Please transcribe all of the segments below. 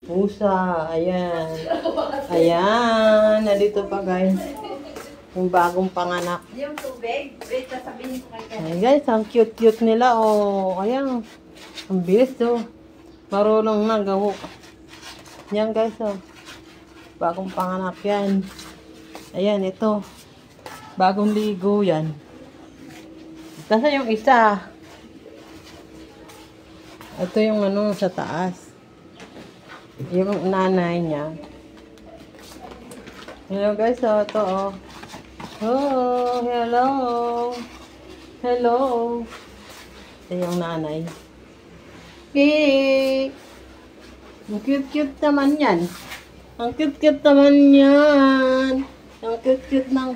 Pusa. Ayan. Ayan. Nandito pa guys. Yung bagong panganak. Yung tubig, wait, sasabihin ko kayo. Ayan guys, ang cute-cute nila. Oh, ayan. Ang bilis oh. Marunong na gawo. Yan guys oh. Bagong panganak yan. Ayan, ito. Bagong ligo yan. Kasi yung isa. Ito yung ano sa taas. Yung nanay niya. Hello guys, oh, ito oh. Oh, hello. Hello. Ito yung nanay. Hey. Ang cute-cute naman yan. Ang cute-cute naman yan. Ang cute-cute ng...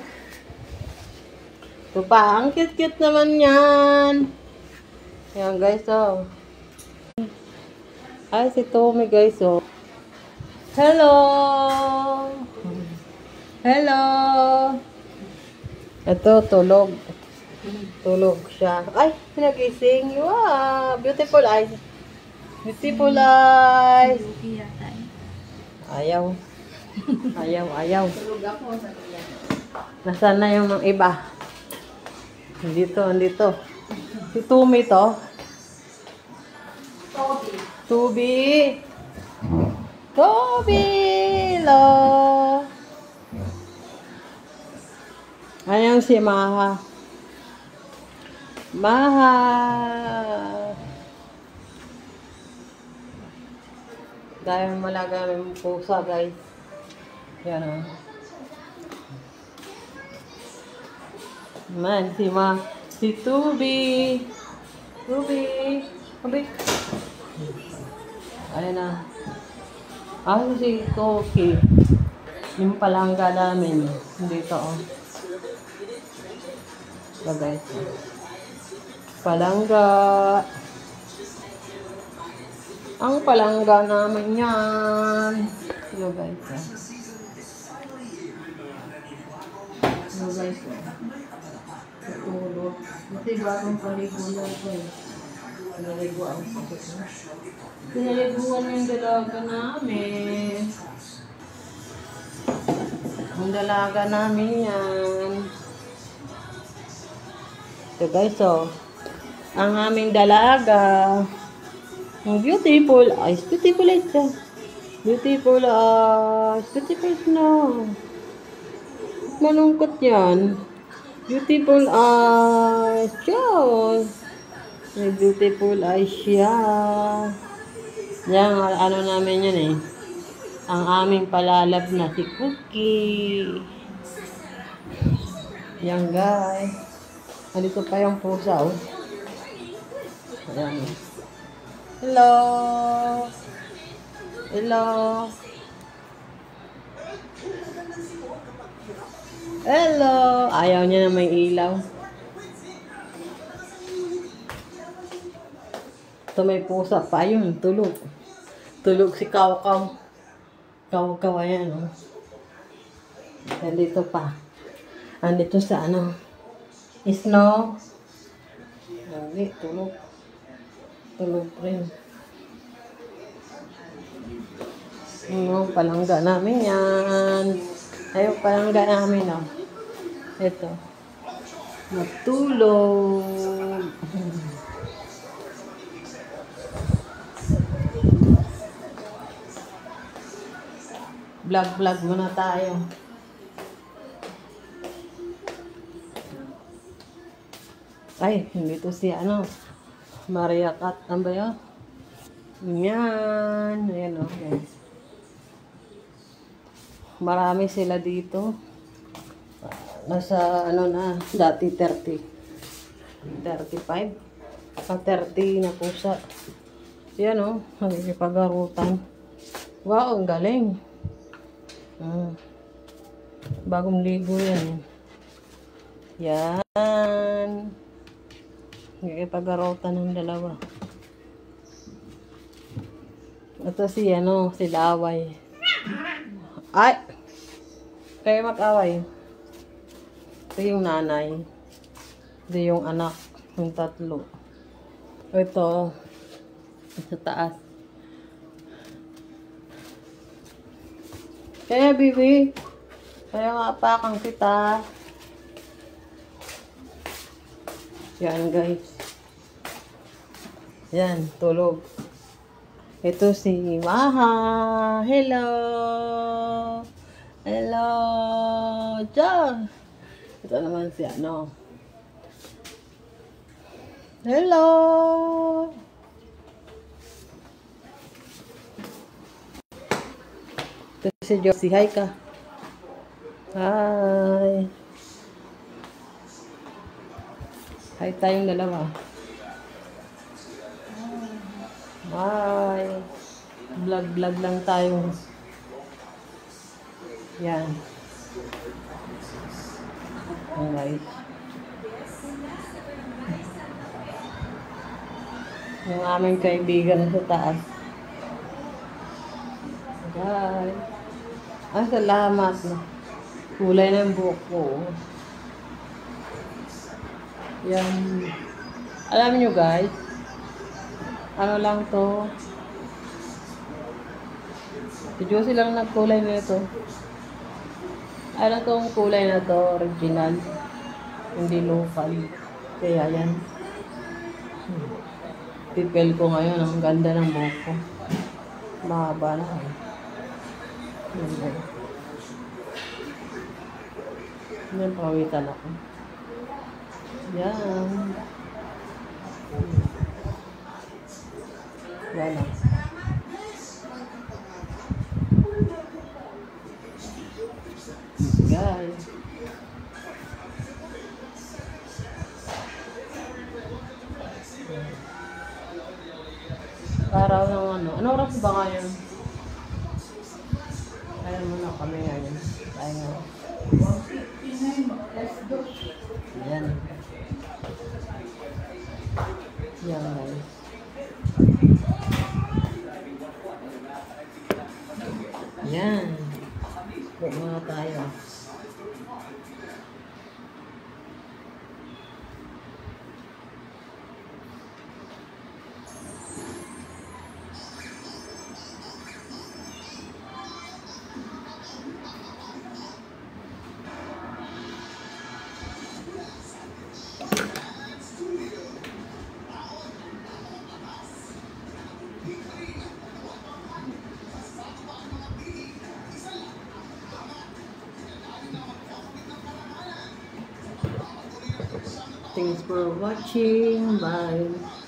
Ito pa, ang cute-cute naman yan. Ayan guys, oh. Ay, si Tommy guys, oh. Hello. Hello. Ito, tulog. Tulog siya. Ay, nagising. Wow, beautiful eyes. Beautiful eyes. Ayaw. Ayaw. Tulog ako sa kanya. Nasaan na yung mga iba? Andito. Si Tumi to. Toby. Lo. Ayan si Maha. Dahil malaga may pusa guys. Yan o. Man, si Tubi. Ayan na. Si Toki. Yung palangga namin. Dito o. So guys. Palangga. Ang palangga namin yan. So guys. So guys. Tutulog. Kasi bagong paligo na ito eh. Pinaliguan ko. Pinaliguan yung dalaga namin. Ang dalaga namin yan. So guys, oh. Ang aming dalaga. Ang beautiful eyes. Beautiful eyes. Beautiful eyes. Beautiful snow. Malungkot yan. Beautiful eyes. Diyos. May beautiful eyes siya. Yan, ano namin yan eh. Ang aming palalab na si Cookie. Yan guys. Nandito pa yung pusa oh. Ayan. Hello. Hello. Hello. Ayaw niya na may ilaw. Ito may pusa pa yun. Tulog. Tulog si Kaw-Kaw. Kaw-Kaw ayan oh. Nandito pa. Andito sa ano. Snow. Hindi, tulog. Tulog rin. Palangga namin yan. Ayaw palangga namin oh. Ito. Matulog. Vlog muna tayo. Ay, hindi to si ano. Maria Cat. Ano ba yun? Yan. Ayan o, guys. Marami sila dito. Nasa ano na, dati 30. 35. 30 na pusa. Yan o, nagkipagarutan. Wow, ang galing. Bagong ligo yan. Yan. Nagkipagarutan ng dalawa. Ito si ano, si Laway. Ay! Kayo mag-away. Ito yung nanay. Ito yung anak. Yung tatlo. Ito. Sa taas. Kaya, baby. Kaya nga apakang kita. Yan, guys. Yan, tulog. Ito si Maha. Hello. Hello. Diyan. Ito naman si ano. Hello. Ito si Josie. Hi ka. Hi. Hi tayong dalawa. Hi. Vlog lang tayo. Yan. Alright. Yung aming kaibigan sa taas. Hi. Salamat. Kulay ng buhok ko. Yan. Alam nyo guys, ano lang to. Si Josie lang nagkulay nito. Ano tong kulay na to, original. Hindi local. Kaya yan. Pipel ko ngayon. Ang ganda ng buhok ko. Mahaba na. Yan, pawitan ako. Yan. Yan lang. Guys. Araw ng ano. Ano oras ba ngayon? Kaya muna kami ngayon. Kaya nga. Yan. Yan guys. Yan. Buka muna tayo. Thanks for watching. Bye.